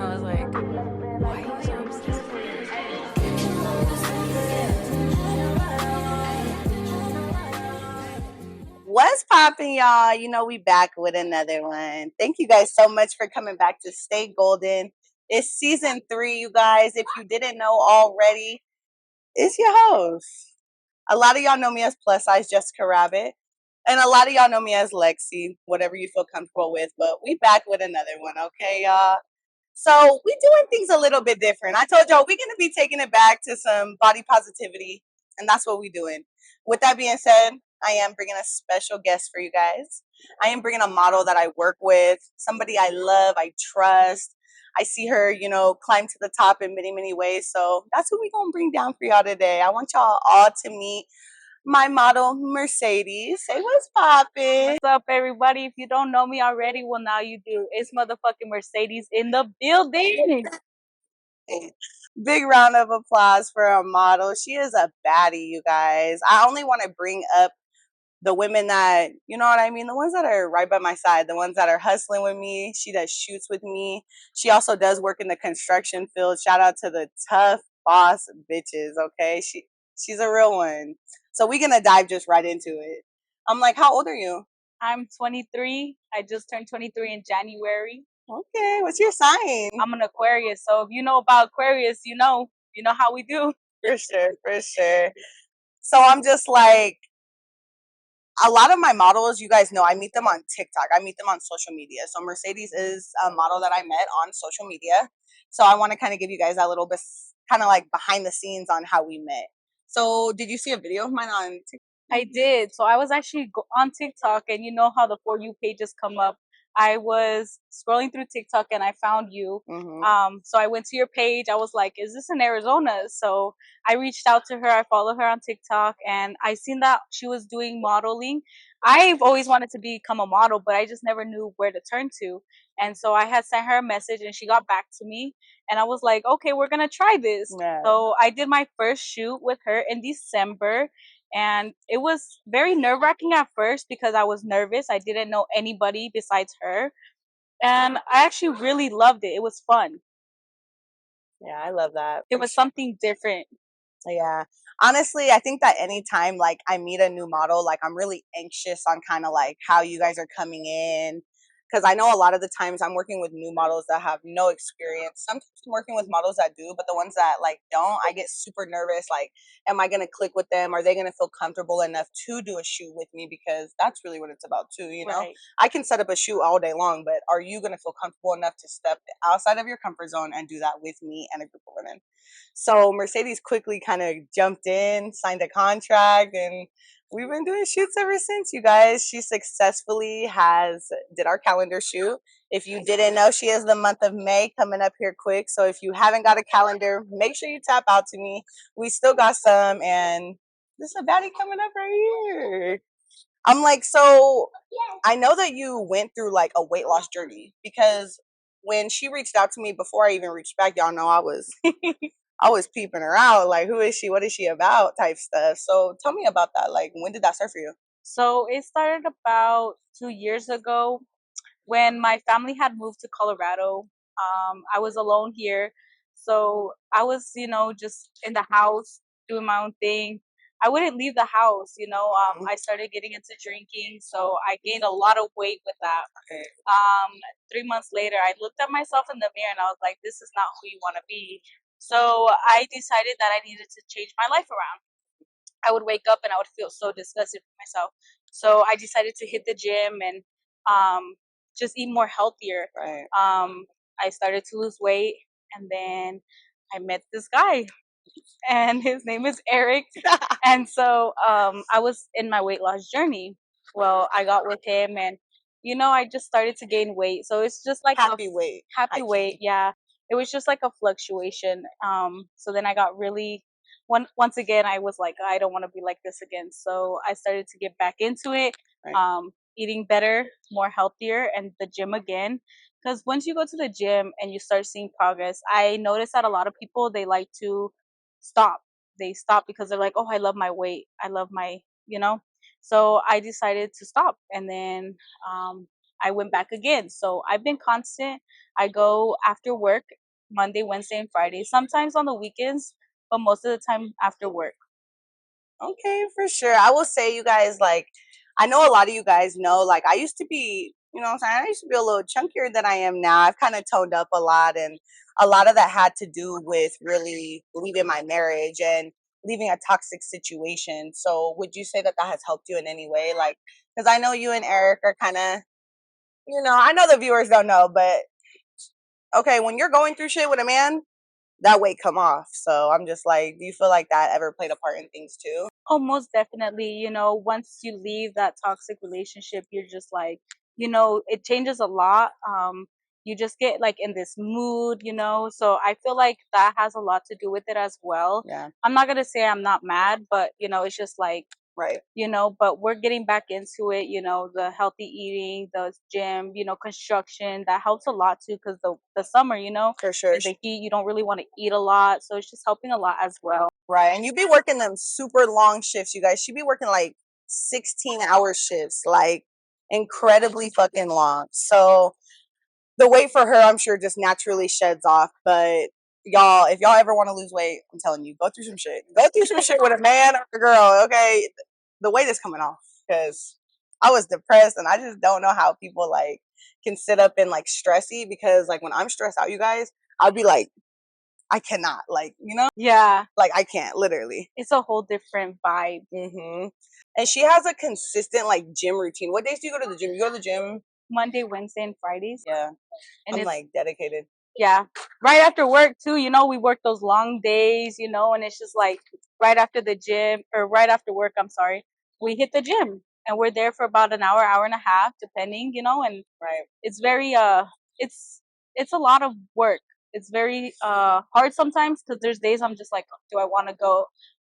I was like, why are you so obsessed with this? What's popping, y'all? You know, we back with another one. Thank you guys so much for coming back to Stay Golden. It's season 3, you guys. If you didn't know already, it's your host. A lot of y'all know me as plus size Jessica Rabbit, and a lot of y'all know me as Lexi, whatever you feel comfortable with. But we back with another one, okay, y'all? So we doing things a little bit different. I told y'all we're gonna be taking it back to some body positivity, and that's what we're doing. With that being said, I am bringing a special guest for you guys. I am bringing a model that I work with, somebody I love, I trust. I see her, climb to the top in many, many ways. So that's what we're gonna bring down for y'all today. I want y'all all to meet my model, Mercedes. Say what's poppin'. What's up, everybody? If you don't know me already, well, now you do. It's motherfucking Mercedes in the building. Big round of applause for our model. She is a baddie, you guys. I only want to bring up the women that, you know what I mean? The ones that are right by my side, the ones that are hustling with me. She does shoots with me. She also does work in the construction field. Shout out to the tough boss bitches, okay? She's a real one. So we're going to dive just right into it. I'm like, how old are you? I'm 23. I just turned 23 in January. Okay, what's your sign? I'm an Aquarius, so if you know about Aquarius, you know how we do. For sure, for sure. So I'm just like, a lot of my models, you guys know, I meet them on TikTok. I meet them on social media. So Mercedes is a model that I met on social media. So I want to kind of give you guys a little bit, kind of like behind the scenes on how we met. So did you see a video of mine on TikTok? I did. So I was actually on TikTok, and you know how the For You pages come up. I was scrolling through TikTok and I found you. So I went to your page. I was like, "Is this in Arizona?" So I reached out to her. I follow her on TikTok, and I seen that she was doing modeling. I've always wanted to become a model, but I just never knew where to turn to. And so I had sent her a message, and she got back to me. And I was like, "Okay, we're gonna try this." Yeah. So I did my first shoot with her in December. And it was very nerve wracking at first because I was nervous. I didn't know anybody besides her. And I actually really loved it. It was fun. Yeah, I love that. It was something different. Yeah. Honestly, I think that anytime like I meet a new model, like I'm really anxious on kind of like how you guys are coming in. Cause I know a lot of the times I'm working with new models that have no experience. Sometimes I'm working with models that do, but the ones that like don't, I get super nervous. Like, am I gonna click with them? Are they gonna feel comfortable enough to do a shoot with me? Because that's really what it's about too, you know? Right. I can set up a shoot all day long, but are you gonna feel comfortable enough to step outside of your comfort zone and do that with me and a group of women? So Mercedes quickly kind of jumped in, signed a contract, and we've been doing shoots ever since, you guys. She successfully did our calendar shoot. If you didn't know, she has the month of May coming up here quick. So if you haven't got a calendar, make sure you tap out to me. We still got some, and this is a baddie coming up right here. I'm like, so I know that you went through like a weight loss journey because when she reached out to me before I even reached back, y'all know I was I was peeping her out, like, who is she? What is she about? Type stuff. So tell me about that. Like, when did that start for you? So it started about 2 years ago when my family had moved to Colorado. I was alone here. So I was, just in the house doing my own thing. I wouldn't leave the house, I started getting into drinking. So I gained a lot of weight with that. Okay. 3 months later, I looked at myself in the mirror and I was like, this is not who you want to be. So I decided that I needed to change my life around. I would wake up and I would feel so disgusted with myself. So I decided to hit the gym and just eat more healthier. Right. I started to lose weight, and then I met this guy, and his name is Eric. And so I was in my weight loss journey. Well, I got with him, and I just started to gain weight. So it's just like Happy weight. happy weight, yeah. It was just like a fluctuation. So then I got really once again I was like, I don't want to be like this again. So I started to get back into it, Right. eating better, more healthier, and the gym again. Because once you go to the gym and you start seeing progress, I noticed that a lot of people, they like to stop. They stop because they're like, oh, I love my weight. I love my. So I decided to stop. And then I went back again. So I've been constant. I go after work Monday, Wednesday, and Friday. Sometimes on the weekends, but most of the time after work. Okay, for sure. I will say, you guys, like, I know a lot of you guys know, like, I used to be, you know what I'm saying? I used to be a little chunkier than I am now. I've kind of toned up a lot, and a lot of that had to do with really leaving my marriage and leaving a toxic situation. So, would you say that that has helped you in any way? Like, because I know you and Eric are kind of, I know the viewers don't know, but okay, when you're going through shit with a man, that weight come off. So I'm just like, do you feel like that ever played a part in things too? Oh, most definitely. Once you leave that toxic relationship, you're just like, it changes a lot. You just get like in this mood. So I feel like that has a lot to do with it as well. Yeah. I'm not gonna say I'm not mad, but it's just like, Right. but we're getting back into it, the healthy eating, the gym, construction, that helps a lot too, because the summer, For sure. the heat, you don't really want to eat a lot. So it's just helping a lot as well. Right. And you be working them super long shifts, you guys. She be working like 16-hour shifts, like incredibly fucking long. So the weight for her, I'm sure, just naturally sheds off. But y'all, if y'all ever want to lose weight, I'm telling you, go through some shit. Go through some shit with a man or a girl, okay? The weight is coming off, because I was depressed, and I just don't know how people like can sit up and like stressy, because like when I'm stressed out, you guys, I'll be like, I cannot, like, Yeah, like I can't, literally. it's a whole different vibe. And she has a consistent like gym routine. What days do you go to the gym? You go to the gym? Monday, Wednesday, and Fridays. Yeah. And I'm it's like dedicated. yeah, right after work too. We work those long days. And it's just like right after the gym or right after work. I'm sorry, we hit the gym and we're there for about an hour, hour and a half, depending. And Right. it's very it's a lot of work. It's very hard sometimes because there's days I'm just like, do I want to go?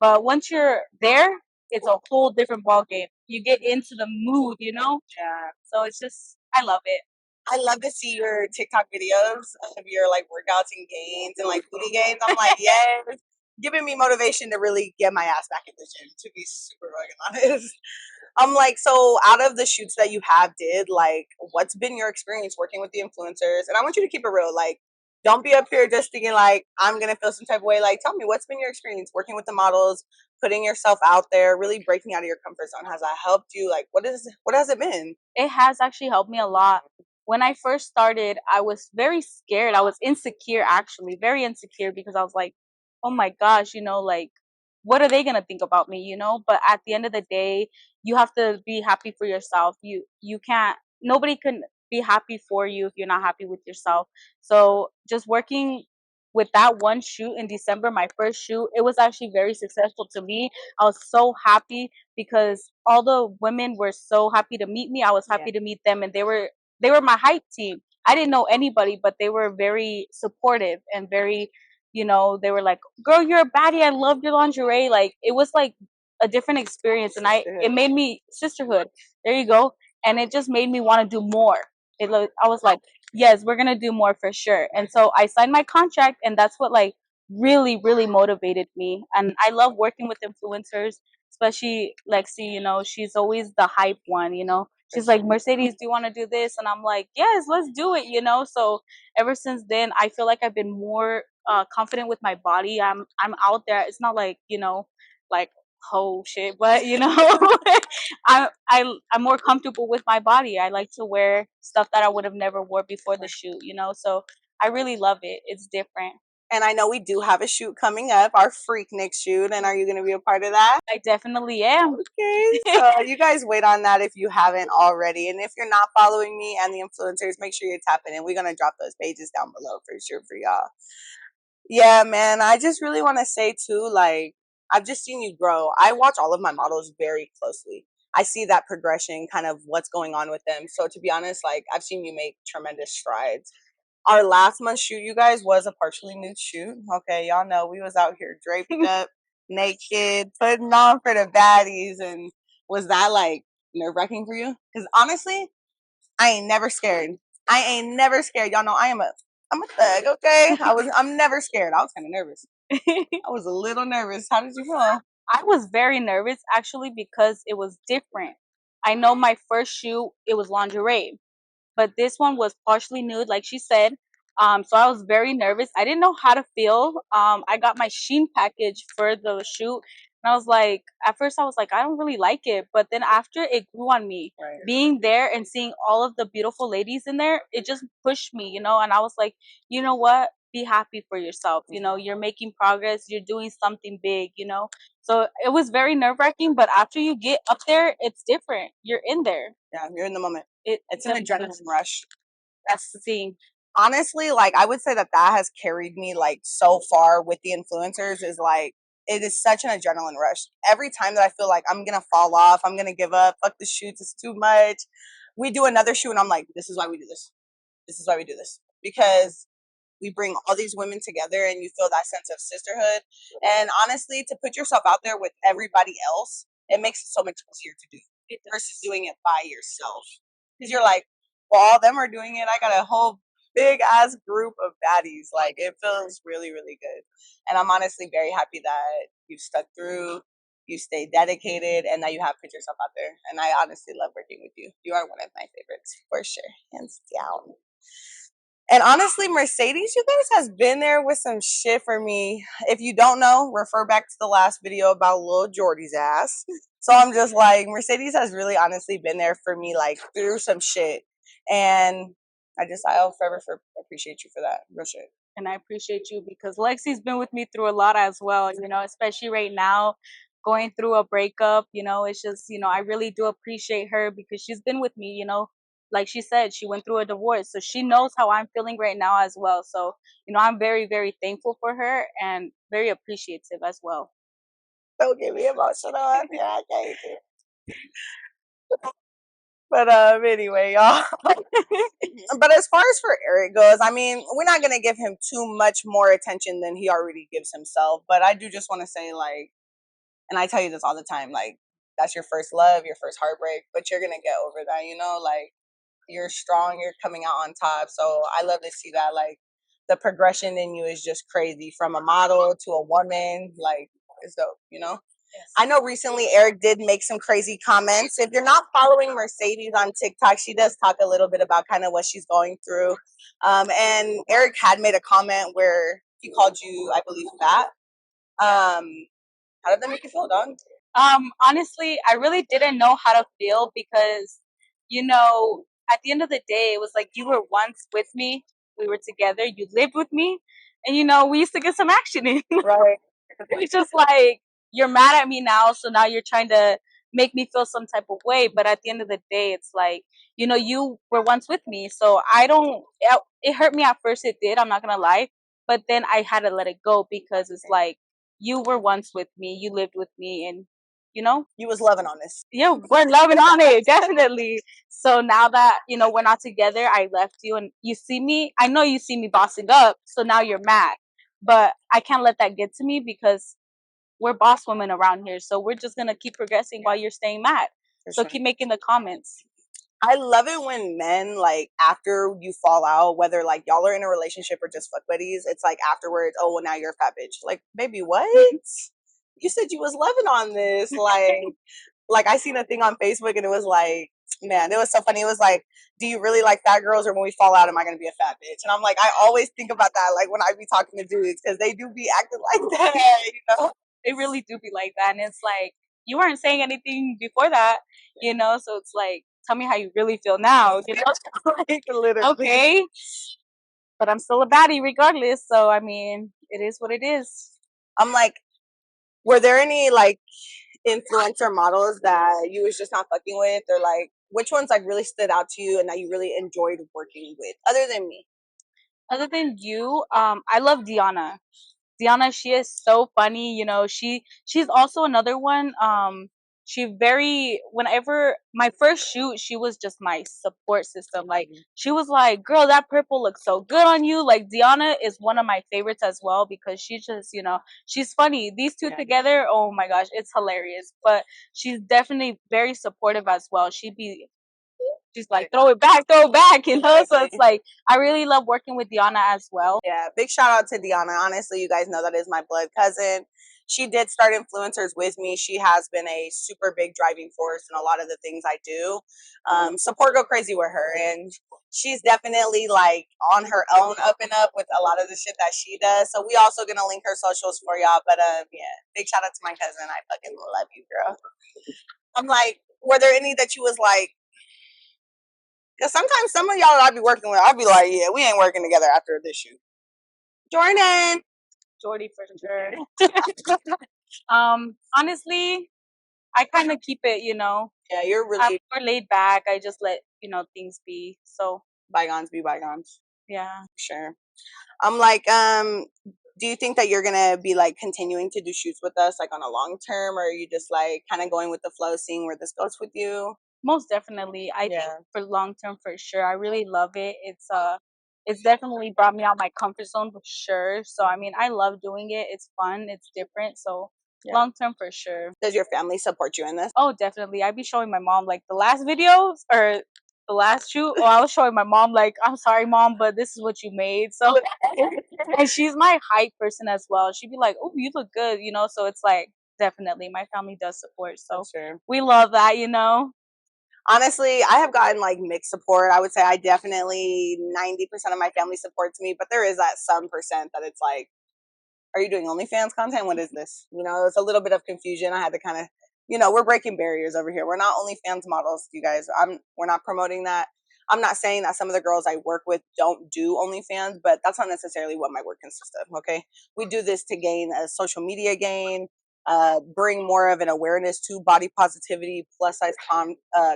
But once you're there, it's a whole different ball game. You get into the mood. Yeah. So it's just I love it. I love to see your TikTok videos of your like workouts and gains and like booty gains. I'm like, yes, giving me motivation to really get my ass back in the gym, to be super fucking honest. I'm like, so out of the shoots that you have did, like, what's been your experience working with the influencers? And I want you to keep it real. Like, don't be up here just thinking like I'm gonna feel some type of way. Like, tell me, what's been your experience working with the models, putting yourself out there, really breaking out of your comfort zone? Has that helped you? Like, what has it been? It has actually helped me a lot. When I first started, I was very scared. I was insecure, actually, very insecure, because I was like, oh my gosh, like, what are they going to think about me, But at the end of the day, you have to be happy for yourself. You can't, nobody can be happy for you if you're not happy with yourself. So just working with that one shoot in December, my first shoot, it was actually very successful to me. I was so happy because all the women were so happy to meet me. I was happy to meet them, and they were my hype team. I didn't know anybody, but they were very supportive and very, they were like, "Girl, you're a baddie. I love your lingerie." Like, it was like a different experience, and it made me sisterhood. There you go, and it just made me want to do more. I was like, yes, we're gonna do more for sure. And so I signed my contract, and that's what like really, really motivated me. And I love working with influencers, especially Lexi. She's always the hype one. She's like, Mercedes, do you want to do this? And I'm like, yes, let's do it. So ever since then, I feel like I've been more confident with my body. I'm out there. It's not like like whole shit, but I'm more comfortable with my body. I like to wear stuff that I would have never wore before the shoot. So I really love it. It's different. And I know we do have a shoot coming up, our Freaknik shoot. And are you going to be a part of that? I definitely am. Okay, so you guys wait on that if you haven't already. And if you're not following me and the influencers, make sure you're tapping in. We're going to drop those pages down below for sure for y'all. Yeah, man, I just really want to say too, like, I've just seen you grow. I watch all of my models very closely. I see that progression, kind of what's going on with them. So to be honest, like, I've seen you make tremendous strides. Our last month shoot, you guys, was a partially nude shoot. Okay, y'all know we was out here draped up, naked, putting on for the baddies. And was that like nerve-wracking for you? Because honestly, I ain't never scared. I ain't never scared. Y'all know I'm a thug, okay? I'm never scared. I was kind of nervous. I was a little nervous. How did you feel? I was very nervous actually because it was different. I know my first shoot, it was lingerie. but this one was partially nude, like she said. So I was very nervous. I didn't know how to feel. I got my Shein package for the shoot, and I was like, at first I was like, I don't really like it, but then after it grew on me, right, being there and seeing all of the beautiful ladies in there, it just pushed me, you know. And I was like, you know what? Be happy for yourself. You know, you're making progress. You're doing something big. You know, so it was very nerve wracking. But after you get up there, it's different. You're in there. Yeah, you're in the moment. It's an definitely adrenaline rush. That's the thing. Honestly, like I would say that has carried me like so far with the influencers, is like it is such an adrenaline rush. Every time that I feel like I'm gonna fall off, I'm gonna give up, fuck the shoots, it's too much. We do another shoot and I'm like, this is why we do this. This is why we do this. Because we bring all these women together and you feel that sense of sisterhood. And honestly, to put yourself out there with everybody else, it makes it so much easier to do versus doing it by yourself. Because you're like, well, all of them are doing it. I got a whole big ass group of baddies. Like, it feels really, really good. And I'm honestly very happy that you stuck through, you stay dedicated, and that you have put yourself out there. And I honestly love working with you. You are one of my favorites for sure, hands down. And honestly, Mercedes, you guys has been there with some shit for me. If you don't know, refer back to the last video about Lil Jordy's ass. So I'm just like, Mercedes has really honestly been there for me, like through some shit. And I'll forever appreciate you for that. Real shit. And I appreciate you because Lexi's been with me through a lot as well, you know, especially right now, going through a breakup, you know. It's just, you know, I really do appreciate her because she's been with me, you know. Like she said, she went through a divorce, so she knows how I'm feeling right now as well. So, you know, I'm very, very thankful for her and very appreciative as well. Don't get me emotional. Yeah, I can't. But anyway, y'all. But as far as for Eric goes, I mean, we're not gonna give him too much more attention than he already gives himself. But I do just want to say, like, and I tell you this all the time, like, that's your first love, your first heartbreak, but you're gonna get over that, you know, like, you're strong, you're coming out on top. So I love to see that. Like, the progression in you is just crazy, from a model to a woman. Like, it's dope, you know. I know recently Eric did make some crazy comments. If you're not following Mercedes on TikTok, she does talk a little bit about kind of what she's going through. And Eric had made a comment where he called you, I believe, fat. How did that make you feel, dog? Honestly, I really didn't know how to feel because, you know, at the end of the day, it was like you were once with me, we were together, you lived with me, and you know, we used to get some action in. Right. It's just like you're mad at me now, so now you're trying to make me feel some type of way. But at the end of the day, it's like, you know, you were once with me, so I don't. It hurt me at first. It did. I'm not gonna lie, but then I had to let it go because it's like you were once with me, you lived with me, and you know, you was loving on this. Yeah, we're loving on it, definitely. So now that, you know, we're not together, I left you and you see me, I know you see me bossing up, so now you're mad. But I can't let that get to me because we're boss women around here. So we're just going to keep progressing while you're staying mad. So keep making the comments. I love it when men, like, after you fall out, whether like y'all are in a relationship or just fuck buddies, it's like afterwards, oh, well, now you're a fat bitch. Like, baby, what? You said you was loving on this. Like I seen a thing on Facebook and it was like, man, it was so funny. It was like, do you really like fat girls, or when we fall out, am I gonna be a fat bitch? And I'm like, I always think about that, like when I be talking to dudes, because they do be acting like that, you know? They really do be like that. And it's like, you weren't saying anything before that, you know? So it's like, tell me how you really feel now, you know? Like, literally. Okay. But I'm still a baddie regardless. So, I mean, it is what it is. I'm like, were there any like influencer models that you was just not fucking with, or like which ones like really stood out to you and that you really enjoyed working with, other than me? Other than you, I love Deanna. Deanna, she is so funny. You know, she's also another one. Whenever my first shoot, she was just my support system. Like, she was like, girl, that purple looks so good on you. Like, Deanna is one of my favorites as well because she just, you know, she's funny. These two together, oh my gosh, it's hilarious. But she's definitely very supportive as well. She's like, throw it back, you know? So it's like, I really love working with Deanna as well. Yeah, big shout out to Deanna. Honestly, you guys know that is my blood cousin. She did start influencers with me. She has been a super big driving force in a lot of the things I do. Support go crazy with her. And she's definitely like on her own up and up with a lot of the shit that she does. So we also gonna link her socials for y'all. But yeah, big shout out to my cousin. I fucking love you, girl. I'm like, were there any that you was like? Because sometimes some of y'all I'll be working with, I'll be like, yeah, we ain't working together after this shoot. Jordan. Jordy for sure. Honestly, I kind of keep it, Yeah, you're really more laid back. I just let, things be. So bygones be bygones. yeah. Sure. I'm like, do you think that you're gonna be like continuing to do shoots with us like on a long term, or are you just like kind of going with the flow, seeing where this goes with you? Most definitely. I think Yeah. for long term for sure. I really love it. It's definitely brought me out my comfort zone for sure. So I mean I love doing it. It's fun, it's different. So Yeah. long term for sure. Does your family support you in this? Oh definitely. I'd be showing my mom like the last videos or the last shoot, or I was showing my mom like, I'm sorry mom, but this is what you made. So and she's my hype person as well. She'd be like, oh, you look good, so it's like definitely my family does support. So Sure. we love that, Honestly, I have gotten like mixed support. I would say I definitely 90% of my family supports me, but there is that some percent that it's like, are you doing OnlyFans content? What is this? It's a little bit of confusion. I had to kind of, we're breaking barriers over here. We're not OnlyFans models, you guys. We're not promoting that. I'm not saying that some of the girls I work with don't do OnlyFans, but that's not necessarily what my work consists of. Okay, we do this to gain a social media gain, bring more of an awareness to body positivity, plus size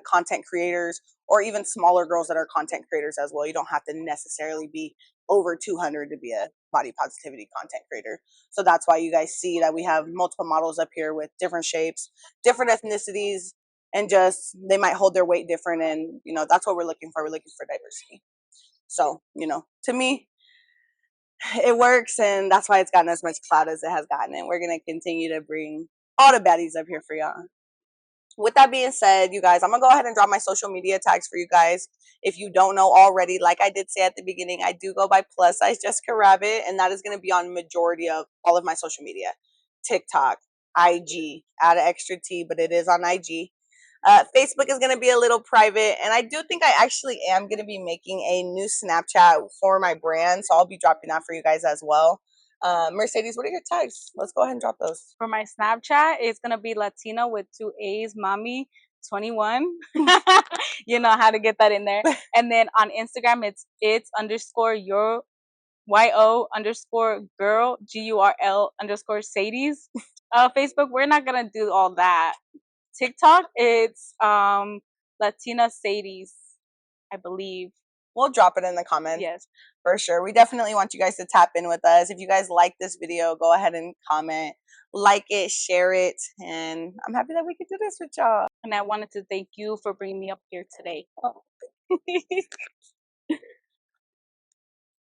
content creators, or even smaller girls that are content creators as well. You don't have to necessarily be over 200 to be a body positivity content creator. So that's why you guys see that we have multiple models up here with different shapes, different ethnicities, and just they might hold their weight different. And, that's what we're looking for. We're looking for diversity. So, to me, it works. And that's why it's gotten as much clout as it has gotten. And we're going to continue to bring all the baddies up here for y'all. With that being said, you guys, I'm gonna go ahead and drop my social media tags for you guys. If you don't know already, like I did say at the beginning, I do go by plus size Jessica Rabbit, and that is gonna be on majority of all of my social media. TikTok, IG, add an extra T, but it is on IG. Facebook is gonna be a little private, and I do think I actually am gonna be making a new Snapchat for my brand, so I'll be dropping that for you guys as well. Mercedes, what are your tags? Let's go ahead and drop those. For my Snapchat, it's gonna be Latina with 2 A's, mommy 21. You know how to get that in there. And then on Instagram, it's underscore your YO_girl GURL_Sadies. Facebook, we're not gonna do all that. TikTok, it's Latina Sadies, I believe. We'll drop it in the comments. Yes. For sure. We definitely want you guys to tap in with us. If you guys like this video, go ahead and comment, like it, share it. And I'm happy that we could do this with y'all. And I wanted to thank you for bringing me up here today.